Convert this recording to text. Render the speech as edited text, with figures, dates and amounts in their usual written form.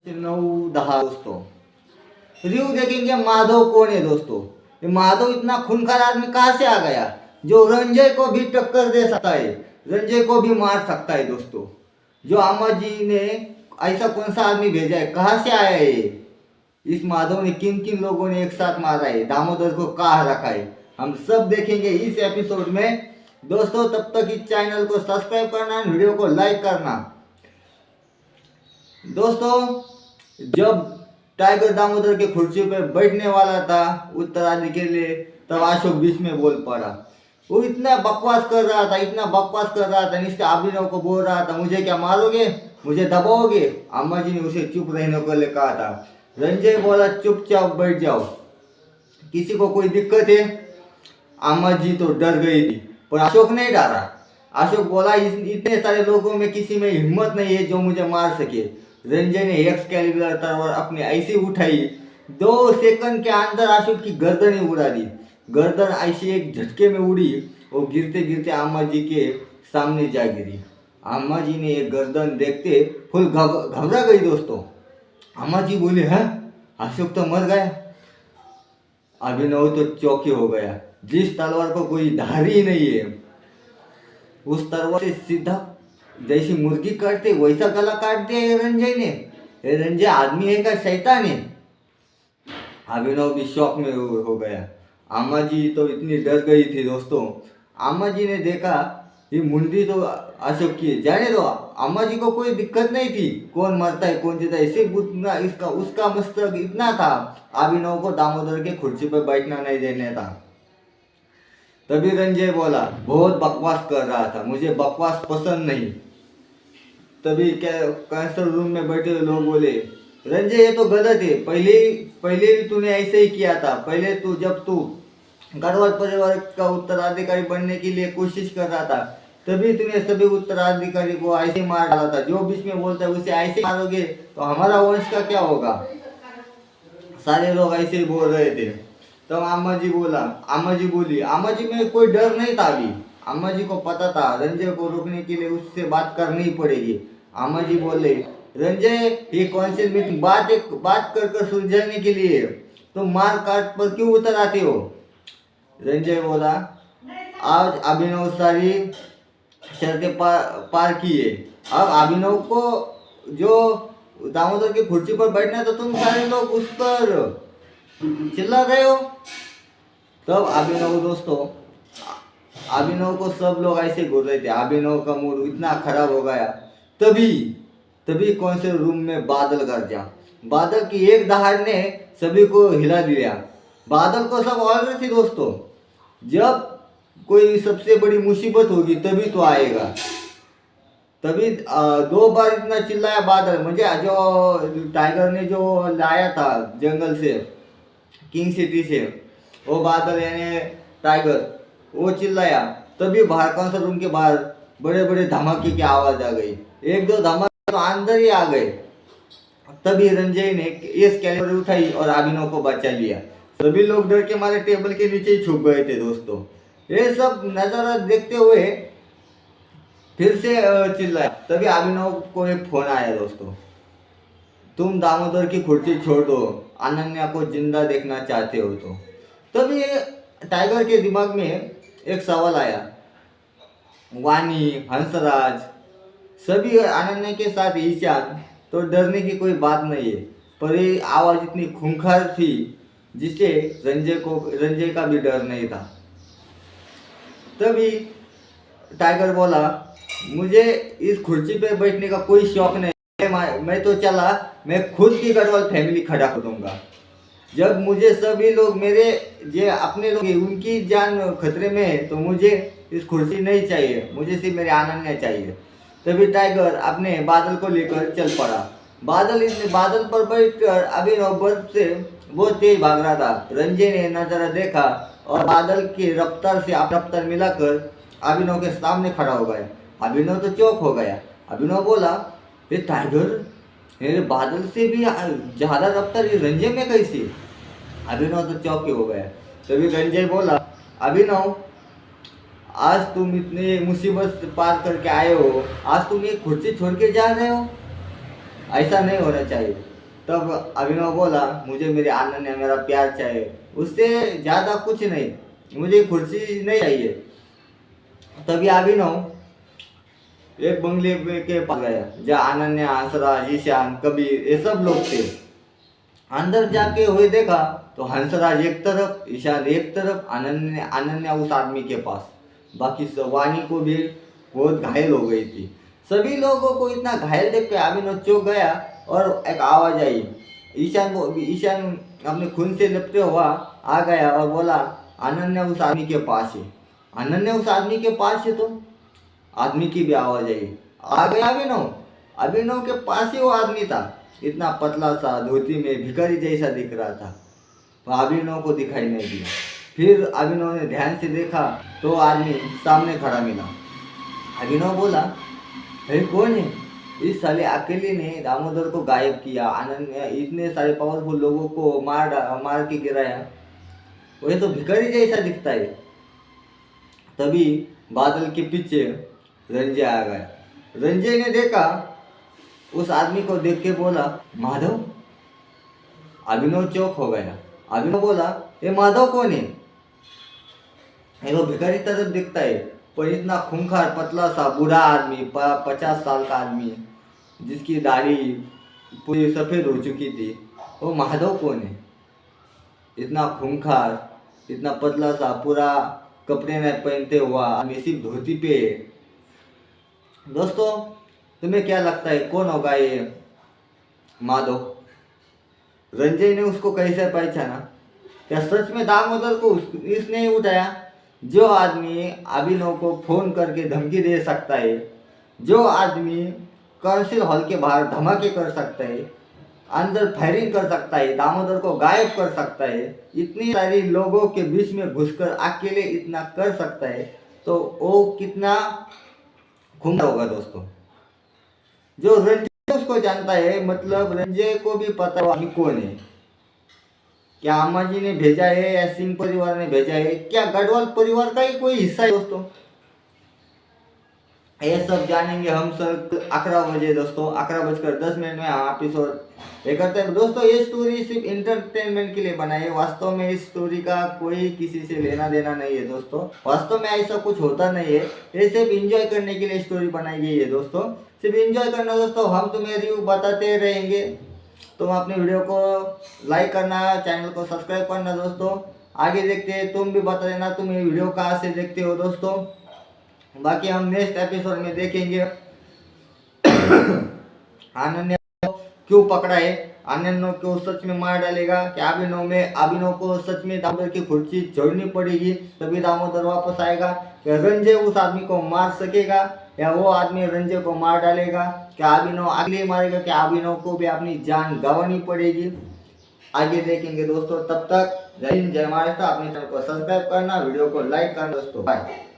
9-10 दोस्तों। रिव्यू देखेंगे माधव कौन है दोस्तों। ये माधव इतना खूंखार आदमी कहाँ से आ गया जो रंजय को भी टक्कर दे सकता है, रंजय को भी मार सकता है दोस्तों। जो अम्मा जी ने ऐसा कौन सा आदमी भेजा है, कहाँ से आया है ये? इस माधव ने किन किन लोगों ने एक साथ मारा है, दामोदर को कहाँ रखा है, हम सब देखेंगे इस एपिसोड में दोस्तों। तब तक इस चैनल को सब्सक्राइब करना, वीडियो को लाइक करना दोस्तों। जब टाइगर दामोदर के कुर्सी पर बैठने वाला था उत्तराधिकारी के लिए, तब अशोक बीच में बोल पड़ा। वो इतना बकवास कर रहा था, इतना बकवास कर रहा था, निश्चित अभिनव को बोल रहा था मुझे क्या मारोगे, मुझे दबाओगे। अम्मा जी ने उसे चुप रहने को लिए कहा था। रंजय बोला चुपचाप बैठ जाओ, किसी को कोई दिक्कत है। अम्मा जी तो डर गई थी, पर अशोक नहीं डरा। अशोक बोला इतने सारे लोगों में किसी में हिम्मत नहीं है जो मुझे मार सके। रंजय ने एक्सकैलिबर तलवार अपने ऐसी उठाई, 2 सेकंड के अंदर अशोक की गर्दन ही उड़ा दी। गर्दन ऐसी एक झटके में उड़ी और गिरते गिरते अम्मा जी के सामने जा गिरी। अम्मा जी ने ये गर्दन देखते फुल घबरा गई दोस्तों। अम्मा जी बोली है अशोक तो मर गया। अभिनव तो चौंके हो गया, जिस तलवार को कोई धार ही नहीं है उस तलवार से सीधा जैसी मुर्गी काटते वैसा गला काट दिया ये रंजय ने। ये रंजय आदमी है का शैतान है। अभिनव भी शौक में हो गया। अम्मा जी तो इतनी डर गई थी दोस्तों। अम्मा जी ने देखा ये मुंडी तो अशोक की, जाने दो, अम्मा जी को कोई दिक्कत नहीं थी कौन मरता है कौन जीता है, सिर्फ उतना इसका उसका मस्तक इतना था अभिनव को दामोदर के कुर्सी पर बैठना नहीं देने था। तभी रंजय बोला बहुत बकवास कर रहा था, मुझे बकवास पसंद नहीं। तभी कैंसर रूम में बैठे लोग बोले रंजय ये तो गलत है, पहले भी तूने ऐसे ही किया था। पहले जब तू गढ़वाल परिवार का उत्तराधिकारी बनने के लिए कोशिश कर रहा था तभी तूने सभी उत्तराधिकारी को ऐसे मार डाला था। जो बीच में बोलता है उसे ऐसे मारोगे तो हमारा वंश का क्या होगा। सारे लोग ऐसे ही बोल रहे थे। तब अम्मा जी बोली अम्मा जी में कोई डर नहीं था अभी। अम्मा जी को पता था रंजय को रोकने के लिए उससे बात करनी पड़ेगी। अम्मा जी बोले रंजय ये कौंसिल मीटिंग बात कर सुलझाने के लिए तुम मार काट पर क्यों उतर आते हो। रंजय बोला आज अभिनव सारी शर्तें पार किए, अब अभिनव को जो दामोदर की कुर्सी पर बैठना तो तुम सारे लोग उस पर चिल्ला रहे हो। तब अभिनव को सब लोग ऐसे बोल रहे थे। अभिनव का मूड इतना खराब हो गया। तभी कौन से रूम में बादल गरजा। बादल की एक दहाड़ ने सभी को हिला दिया। बादल को सब ऑलरेडी थी दोस्तों, जब कोई सबसे बड़ी मुसीबत होगी तभी तो आएगा। तभी 2 बार इतना चिल्लाया बादल, मुझे जो टाइगर ने जो लाया था जंगल से किंग सिटी से, वो बादल यानी टाइगर वो चिल्लाया। तभी बाहर कौन रूम के बाहर बड़े बड़े धमाके की आवाज आ गई। 1-2 धमाके तो अंदर ही आ गए। तभी रंजय ने एक्सकैलिबर उठाई और अभिनव को बचा लिया। सभी लोग डर के मारे टेबल के नीचे ही छुप गए थे दोस्तों। ये सब नजारा देखते हुए फिर से चिल्लाया। तभी अभिनव को एक फोन आया दोस्तों, तुम दामोदर की कुर्सी छोड़ दो, अनन्या को जिंदा देखना चाहते हो तो। तभी टाइगर के दिमाग में एक सवाल आया, वानी हंसराज सभी अनन्या के साथ ईशान, तो डरने की कोई बात नहीं है। पर ये आवाज इतनी खूंखार थी जिससे रंजय का भी डर नहीं था। तभी टाइगर बोला मुझे इस कुर्सी पे बैठने का कोई शौक नहीं, मैं तो चला, मैं खुद की गढ़वाल फैमिली खड़ा कर दूंगा। जब मुझे सभी लोग मेरे जो अपने लोग उनकी जान खतरे में है तो मुझे इस कुर्सी नहीं चाहिए, मुझे सिर्फ मेरे अनन्या चाहिए। तभी टाइगर अपने बादल को लेकर चल पड़ा। बादल पर बैठकर अभिनव बर्फ से बहुत तेज भाग रहा था। रंजय ने नजारा देखा और बादल की रफ्तार से रफ्तार मिलाकर अभिनव के सामने खड़ा हो गया। अभिनव तो चौंक हो गया। अभिनव बोला ये टाइगर ये बादल से भी ज्यादा रफ्तार ये रंजय में कैसी। अभिनव तो चौंक हो गया। तभी रंजय बोला अभिनव आज तुम इतनी मुसीबत पार करके आए हो, आज तुम ये कुर्सी छोड़ के जा रहे हो, ऐसा नहीं होना चाहिए। तब अभिनव बोला मुझे मेरे अनन्या मेरा प्यार चाहिए, उससे ज़्यादा कुछ नहीं, मुझे कुर्सी नहीं चाहिए। तभी अभिनव एक बंगले के पास गया जहाँ अनन्या, हंसराज, ईशान, कबीर ये सब लोग थे। अंदर जाके हुए देखा तो हंसराज एक तरफ, ईशान एक तरफ, अनन्या अनन्या उस आदमी के पास। बाकी वाणी को भी बहुत घायल हो गई थी। सभी लोगों को इतना घायल देख के अभिनव चौंक गया और एक आवाज आई। ईशान अपने खून से लिपटे हुआ आ गया और बोला अनन्या उस आदमी के पास है। अनन्या उस आदमी के पास है तो आदमी की भी आवाज आई। आ गया अभिनव। अभिनव के पास ही वो आदमी था, इतना पतला सा, धोती में भिखारी जैसा दिख रहा था। अभिनव को दिखाई नहीं दिया। फिर अभिनव ने ध्यान से देखा तो आदमी सामने खड़ा मिला। अभिनव बोला अरे कौन है? इस साले अकेले ने दामोदर को गायब किया, अनन्या इतने सारे पावरफुल लोगों को मार के गिराया, वही तो भिखारी जैसा दिखता है। तभी बादल के पीछे रंजय आ गया। रंजय ने देखा, उस आदमी को देख के बोला माधव। अभिनव चौक हो गया। अभिनव बोला ये माधव कौन है? ये तो भिखारी तरफ दिखता है, पर इतना खूंखार पतला सा बूढ़ा आदमी, 50 साल का आदमी जिसकी दाढ़ी पूरी सफ़ेद हो चुकी थी, वो माधव कौन है? इतना खूंखार, इतना पतला सा, पूरा कपड़े न पहनते हुआ आदमी सिर्फ धोती पे है। दोस्तों तुम्हें क्या लगता है कौन होगा ये माधव? रंजय ने उसको कैसे पहचाना? क्या सच में दामोदर को इसने ही उठाया? जो आदमी अभिनव को फोन करके धमकी दे सकता है, जो आदमी काउंसिल हॉल के बाहर धमाके कर सकता है, अंदर फायरिंग कर सकता है, दामोदर को गायब कर सकता है, इतनी सारी लोगों के बीच में घुसकर अकेले इतना कर सकता है, तो वो कितना खूंखार होगा दोस्तों। जो रंजय उसको जानता है, मतलब रंजय को भी पता हुआ कौन है। क्या अम्मा जी ने भेजा है या सिंह परिवार ने भेजा है, क्या गढ़वाल परिवार का ही कोई हिस्सा है दोस्तों? ये सब जानेंगे हम सब 11 बजे दोस्तों, 11:10 में हम एपिसोड ये करते हैं दोस्तों। ये स्टोरी सिर्फ इंटरटेनमेंट के लिए बनाई है, वास्तव में इस स्टोरी का कोई किसी से लेना देना नहीं है दोस्तों। वास्तव में ऐसा कुछ होता नहीं है, ये सिर्फ इंजॉय करने के लिए स्टोरी बनाई गई है दोस्तों। सिर्फ इंजॉय करना दोस्तों, हम तुम्हें रिव्यू बताते रहेंगे। तुम अपने वीडियो को लाइक करना, चैनल को सब्सक्राइब करना दोस्तों। आगे देखते हैं, तुम भी बता देना तुम ये वीडियो कहाँ से देखते हो दोस्तों। बाकी हम नेक्स्ट एपिसोड में देखेंगे अनन्या को क्यों पकड़ा है, अनन्या को सच में मार डालेगा, क्या अभिनव को सच में दामोदर की कुर्सी छोड़नी पड़ेगी तभी दामोदर वापस आएगा, क्या रंजय उस आदमी को मार सकेगा या वो आदमी रंजय को मार डालेगा, क्या अभिनव अगले मारेगा, क्या अभिनव को भी अपनी जान गंवानी पड़ेगी। आगे देखेंगे दोस्तों। तब तक जय हिंद, जय महाराष्ट्र। अपने चैनल को सब्सक्राइब करना, वीडियो को लाइक करना दोस्तों। बाय।